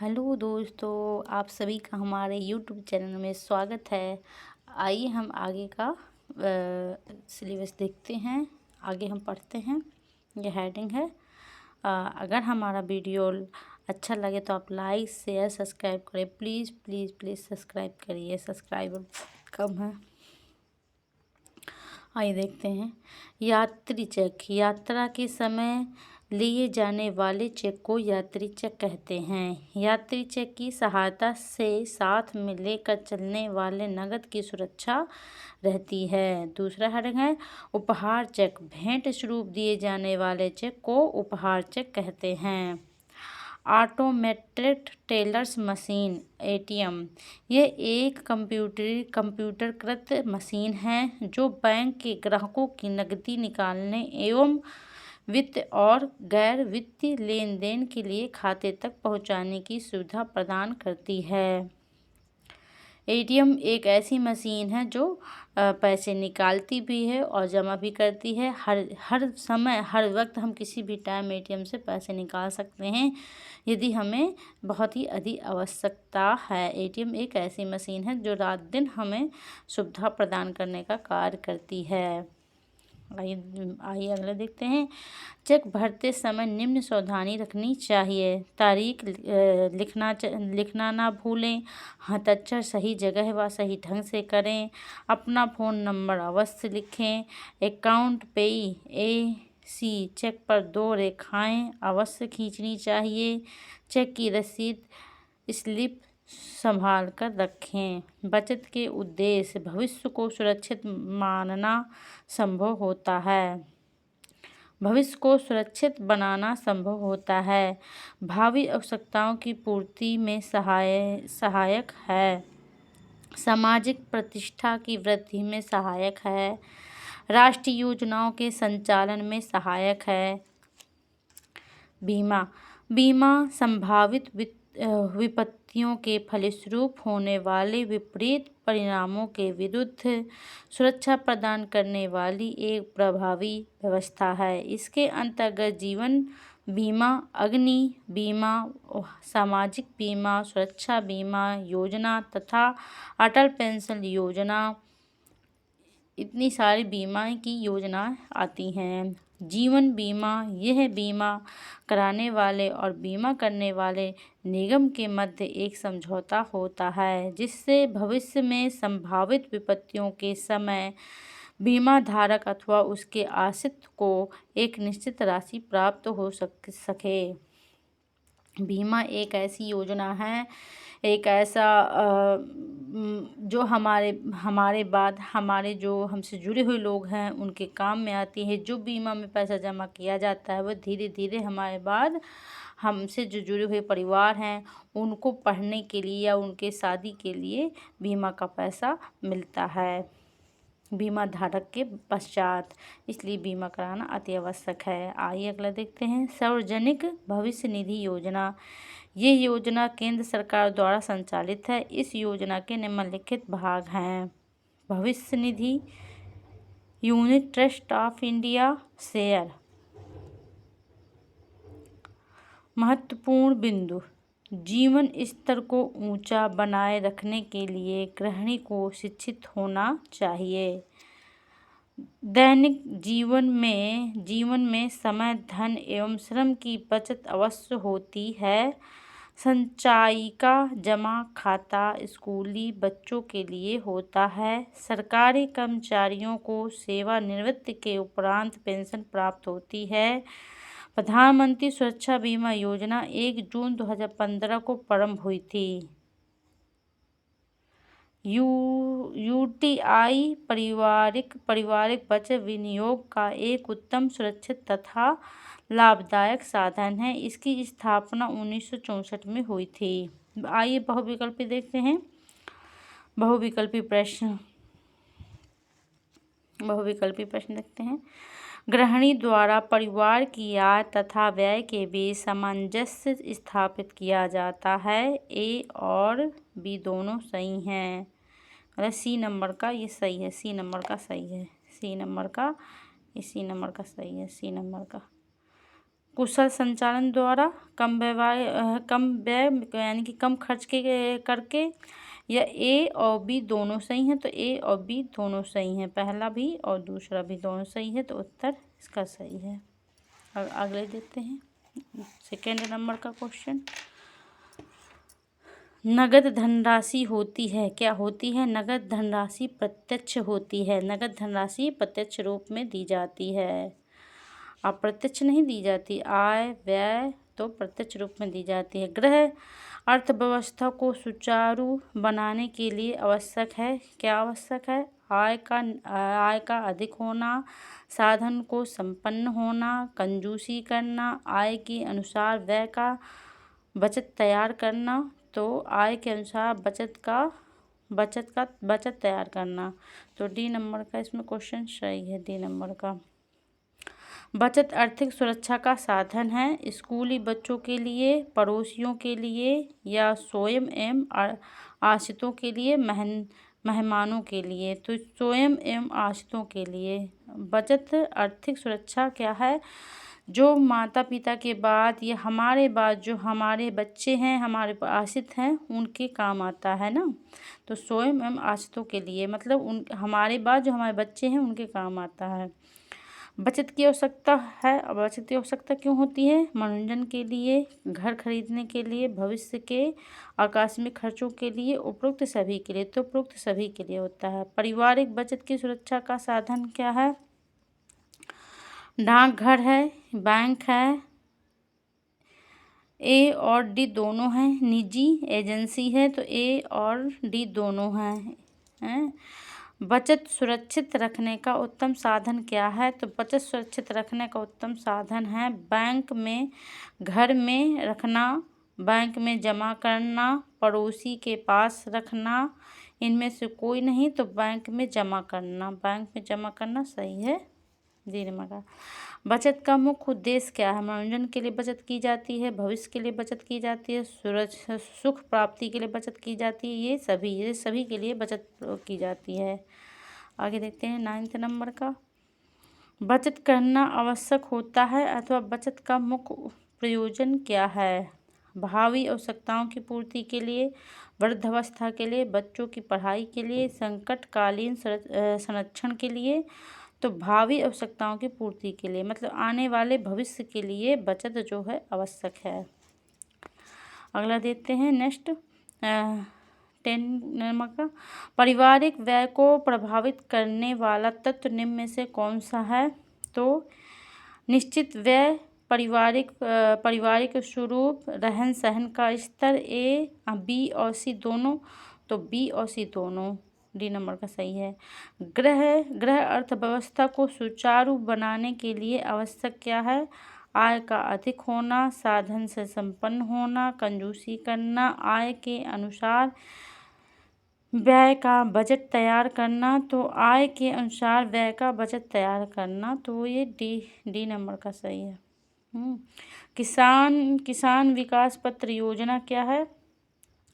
Hello दोस्तों, आप सभी का हमारे यूट्यूब चैनल में स्वागत है। आइए हम आगे का सिलेबस देखते हैं। आगे हम पढ़ते हैं। यह हेडिंग है। अगर हमारा वीडियो अच्छा लगे तो आप लाइक शेयर सब्सक्राइब करें। प्लीज़ प्लीज़ प्लीज़ सब्सक्राइब करिए, सब्सक्राइबर कम है। आइए देखते हैं। यात्री चेक। यात्रा के समय लिए जाने वाले चेक को यात्री चेक कहते हैं। यात्री चेक की सहायता से साथ में लेकर चलने वाले नकद की सुरक्षा रहती है। दूसरा हेडिंग है उपहार चेक। भेंट स्वरूप दिए जाने वाले चेक को उपहार चेक कहते हैं। Automated tellers machine ATM. यह एक कंप्यूटरकृत मशीन है जो बैंक के ग्राहकों की नकदी निकालने एवं वित्त और गैर वित्तीय लेन देन के लिए खाते तक पहुंचाने की सुविधा प्रदान करती है। एटीएम एक ऐसी मशीन है जो पैसे निकालती भी है और जमा भी करती है। हर समय हर वक्त हम किसी भी टाइम एटीएम से पैसे निकाल सकते हैं यदि हमें बहुत ही अधिक आवश्यकता है। एटीएम एक ऐसी मशीन है जो रात दिन हमें सुविधा प्रदान करने का कार्य करती है। आइए अगला देखते हैं। चेक भरते समय निम्न सावधानी रखनी चाहिए। तारीख लिखना ना भूलें। हस्ताक्षर सही जगह व सही ढंग से करें। अपना फ़ोन नंबर अवश्य लिखें। अकाउंट पेई चेक पर 2 रेखाएं अवश्य खींचनी चाहिए। चेक की रसीद स्लिप संभाल कर रखें। बचत के उद्देश्य भविष्य को सुरक्षित मानना संभव होता है। भविष्य को सुरक्षित बनाना संभव होता है। भावी आवश्यकताओं की पूर्ति में सहायक है। सामाजिक प्रतिष्ठा की वृद्धि में सहायक है। राष्ट्रीय योजनाओं के संचालन में सहायक है। बीमा संभावित विपत्तियों के फलस्वरूप होने वाले विपरीत परिणामों के विरुद्ध सुरक्षा प्रदान करने वाली एक प्रभावी व्यवस्था है। इसके अंतर्गत जीवन बीमा, अग्नि बीमा, सामाजिक बीमा, सुरक्षा बीमा योजना तथा अटल पेंशन योजना, इतनी सारी बीमा की योजनाएं आती हैं। जीवन बीमा, यह बीमा कराने वाले और बीमा करने वाले निगम के मध्य एक समझौता होता है जिससे भविष्य में संभावित विपत्तियों के समय बीमा धारक अथवा उसके आश्रित को एक निश्चित राशि प्राप्त हो सके। बीमा एक ऐसी योजना है, एक ऐसा जो हमारे बाद हमारे जो हमसे जुड़े हुए लोग हैं उनके काम में आती है। जो बीमा में पैसा जमा किया जाता है वह धीरे धीरे हमारे बाद हमसे जो जुड़े हुए परिवार हैं उनको पढ़ने के लिए या उनके शादी के लिए बीमा का पैसा मिलता है बीमा धारक के पश्चात, इसलिए बीमा कराना अति आवश्यक है। आइए अगला देखते हैं। सार्वजनिक भविष्य निधि योजना। ये योजना केंद्र सरकार द्वारा संचालित है। इस योजना के निम्नलिखित भाग हैं। भविष्य निधि, unit trust of India, share. महत्वपूर्ण बिंदु। जीवन स्तर को ऊंचा बनाए रखने के लिए गृहिणी को शिक्षित होना चाहिए। दैनिक जीवन में समय, धन एवं श्रम की बचत अवश्य होती है। संचयी का जमा खाता स्कूली बच्चों के लिए होता है। सरकारी कर्मचारियों को सेवानिवृत्ति के उपरांत पेंशन प्राप्त होती है। प्रधानमंत्री सुरक्षा बीमा योजना 1 जून 2015 को प्रारंभ हुई थी। यूटीआई पारिवारिक बचत विनियोग का एक उत्तम, सुरक्षित तथा लाभदायक साधन है। इसकी स्थापना 1964 में हुई थी। आइए बहुविकल्पी देखते हैं। बहुविकल्पी प्रश्न देखते हैं। गृहिणी द्वारा परिवार की आय तथा व्यय के बीच सामंजस्य स्थापित किया जाता है। ए और बी दोनों सही हैं। मतलब सी नंबर का ये सही है। सी नंबर का सही है। सी नंबर का सही है। सी नंबर का कुशल संचालन द्वारा, कम व्यय यानी कि कम खर्च के करके, या ए और बी दोनों सही हैं। तो ए और बी दोनों सही हैं, पहला भी और दूसरा भी दोनों सही है, तो उत्तर इसका सही है। अब अगले देखते हैं सेकेंड नंबर का क्वेश्चन। नगद धनराशि होती है, क्या होती है? नगद धनराशि प्रत्यक्ष होती है। नगद धनराशि प्रत्यक्ष रूप में दी जाती है, अप्रत्यक्ष नहीं दी जाती। आय व्यय तो प्रत्यक्ष रूप में दी जाती है। गृह अर्थव्यवस्था को सुचारू बनाने के लिए आवश्यक है, क्या आवश्यक है? आय का अधिक होना, साधन को संपन्न होना, कंजूसी करना, आय के अनुसार व्यय का बचत तैयार करना। तो आय के अनुसार बचत तैयार करना। तो डी नंबर का इसमें क्वेश्चन सही है, डी नंबर का। बचत आर्थिक सुरक्षा का साधन है, स्कूली बच्चों के लिए, पड़ोसियों के लिए, या स्वयं एवं आश्रितों के लिए, मेहमानों के लिए। तो स्वयं एवं आश्रितों के लिए। बचत आर्थिक सुरक्षा क्या है? जो माता पिता के बाद या हमारे बाद जो हमारे बच्चे हैं, हमारे आश्रित हैं, उनके काम आता है ना। तो स्वयं एवं आश्रितों के लिए मतलब हमारे बाद जो हमारे बच्चे हैं उनके काम आता है। बचत की आवश्यकता है। अब बचत की आवश्यकता क्यों होती है? मनोरंजन के लिए, घर खरीदने के लिए, भविष्य के आकस्मिक खर्चों के लिए, उपरोक्त सभी के लिए। तो उपरोक्त सभी के लिए होता है। पारिवारिक बचत की सुरक्षा का साधन क्या है? डाकघर है, बैंक है, ए और डी दोनों हैं। निजी एजेंसी है, तो ए और डी दोनों हैं। बचत सुरक्षित रखने का उत्तम साधन क्या है? तो बचत सुरक्षित रखने का उत्तम साधन है बैंक में, घर में रखना, बैंक में जमा करना, पड़ोसी के पास रखना। इनमें से कोई नहीं, तो बैंक में जमा करना। बैंक में जमा करना सही है, जी नंबर। बचत का मुख्य उद्देश्य क्या है? मनोरंजन के लिए बचत की जाती है, भविष्य के लिए बचत की जाती है, सुख प्राप्ति के लिए बचत की जाती है। ये सभी के लिए बचत की जाती है। आगे देखते हैं 9th नंबर का। बचत करना आवश्यक होता है अथवा बचत का मुख्य प्रयोजन क्या है? भावी आवश्यकताओं की पूर्ति के लिए, वृद्धावस्था के लिए, बच्चों की पढ़ाई के लिए, संकटकालीन संरक्षण के लिए। तो भावी आवश्यकताओं की पूर्ति के लिए मतलब आने वाले भविष्य के लिए बचत जो है आवश्यक है। अगला देखते हैं नेक्स्ट 10 नंबर का। पारिवारिक व्यय को प्रभावित करने वाला तत्व निम्न में से कौन सा है? तो निश्चित व्यय, पारिवारिक स्वरूप, रहन सहन का स्तर, ए बी और सी दोनों। तो बी और सी दोनों, डी नंबर का सही है। गृह अर्थव्यवस्था को सुचारू बनाने के लिए आवश्यक क्या है? आय का अधिक होना, साधन से संपन्न होना, कंजूसी करना, आय के अनुसार व्यय का बजट तैयार करना। तो आय के अनुसार व्यय का बजट तैयार करना। तो ये डी नंबर का सही है। किसान विकास पत्र योजना क्या है?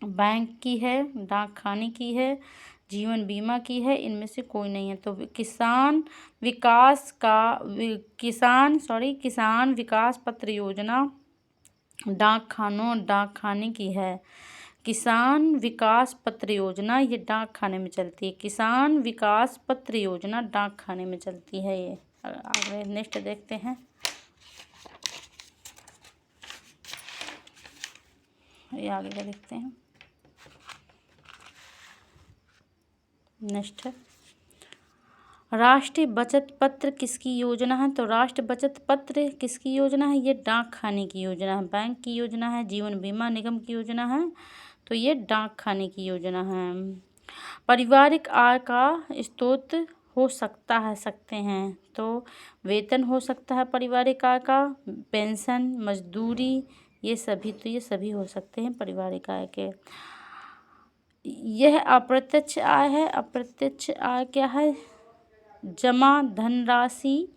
बैंक की है, डाक खाने की है, जीवन बीमा की है। इनमें से कोई नहीं है। तो किसान विकास पत्र योजना डाक खाने की है। किसान विकास पत्र योजना ये डाक खाने में चलती है। किसान विकास पत्र योजना डाक खाने में चलती है। ये आगे नेक्स्ट देखते हैं। ये आगे का देखते हैं। नेक्स्ट है राष्ट्रीय बचत पत्र किसकी योजना है? तो राष्ट्रीय बचत पत्र किसकी योजना है? ये डाक खाने की योजना है, बैंक की योजना है, जीवन बीमा निगम की योजना है। तो ये डाक खाने की योजना है। पारिवारिक आय का स्रोत हो सकते हैं। तो वेतन हो सकता है पारिवारिक आय का, पेंशन, मजदूरी, ये सभी हो सकते हैं पारिवारिक आय के। यह अप्रत्यक्ष आय है। अप्रत्यक्ष आय क्या है? जमा धनराशि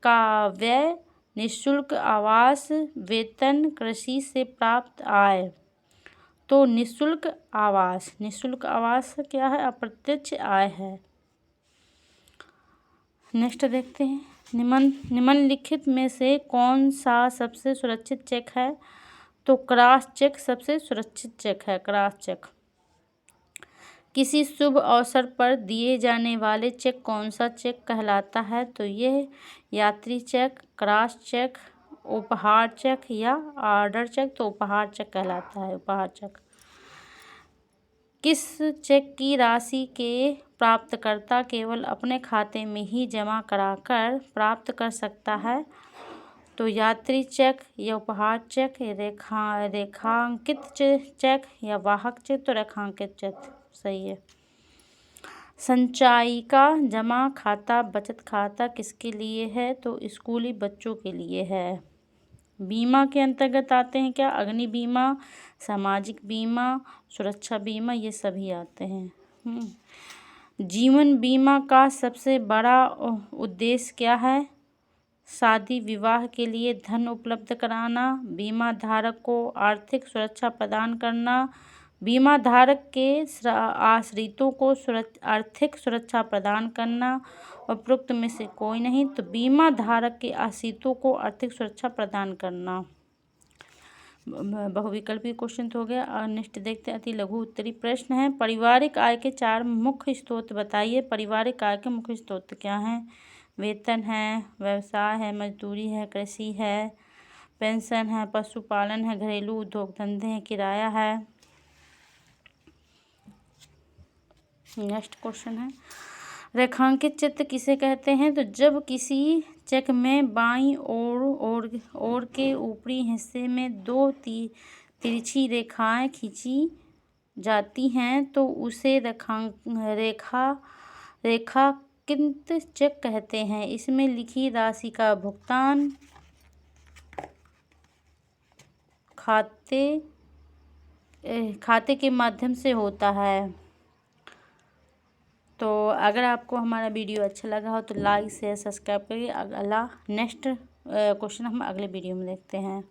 का व्यय, निःशुल्क आवास, वेतन, कृषि से प्राप्त आय। तो निःशुल्क आवास क्या है? अप्रत्यक्ष आय है। नेक्स्ट देखते हैं निम्नलिखित में से कौन सा सबसे सुरक्षित चेक है? तो क्रॉस चेक सबसे सुरक्षित चेक है, क्रॉस चेक। किसी शुभ अवसर पर दिए जाने वाले चेक कौन सा चेक कहलाता है? तो यह यात्री चेक, क्रॉस चेक, उपहार चेक या ऑर्डर चेक। तो उपहार चेक कहलाता है, उपहार चेक। किस चेक की राशि के प्राप्तकर्ता केवल अपने खाते में ही जमा कराकर प्राप्त कर सकता है? तो यात्री चेक या उपहार चेक, रेखांकित चेक या वाहक चेक। तो रेखांकित चेक सही है। संचयी का जमा खाता, बचत खाता किसके लिए है? तो स्कूली बच्चों के लिए है। बीमा के अंतर्गत आते हैं क्या? अग्नि बीमा, सामाजिक बीमा, सुरक्षा बीमा, ये सभी आते हैं। जीवन बीमा का सबसे बड़ा उद्देश्य क्या है? शादी विवाह के लिए धन उपलब्ध कराना, बीमा धारक को आर्थिक सुरक्षा प्रदान करना, बीमा धारक के आश्रितों को आर्थिक सुरक्षा प्रदान करना। उपरोक्त में से कोई नहीं। तो बीमा धारक के आश्रितों को आर्थिक सुरक्षा प्रदान करना। बहुविकल्पी क्वेश्चन हो गया। नेक्स्ट देखते हैं, अति लघु उत्तरी प्रश्न है। पारिवारिक आय के 4 मुख्य स्रोत बताइए। पारिवारिक आय के मुख्य स्रोत क्या हैं? वेतन है, व्यवसाय है, मजदूरी है, कृषि है, पेंशन है, पशुपालन है, घरेलू उद्योग धंधे हैं, किराया है। नेक्स्ट क्वेश्चन है, रेखांकित चित्र किसे कहते हैं? तो जब किसी चेक में बाईं ओर के ऊपरी हिस्से में 2 तिरछी रेखाएं खींची जाती हैं तो उसे रेखांकित चेक कहते हैं। इसमें लिखी राशि का भुगतान खाते के माध्यम से होता है। तो अगर आपको हमारा वीडियो अच्छा लगा हो तो लाइक शेयर सब्सक्राइब करिए। अगला नेक्स्ट क्वेश्चन हम अगले वीडियो में देखते हैं।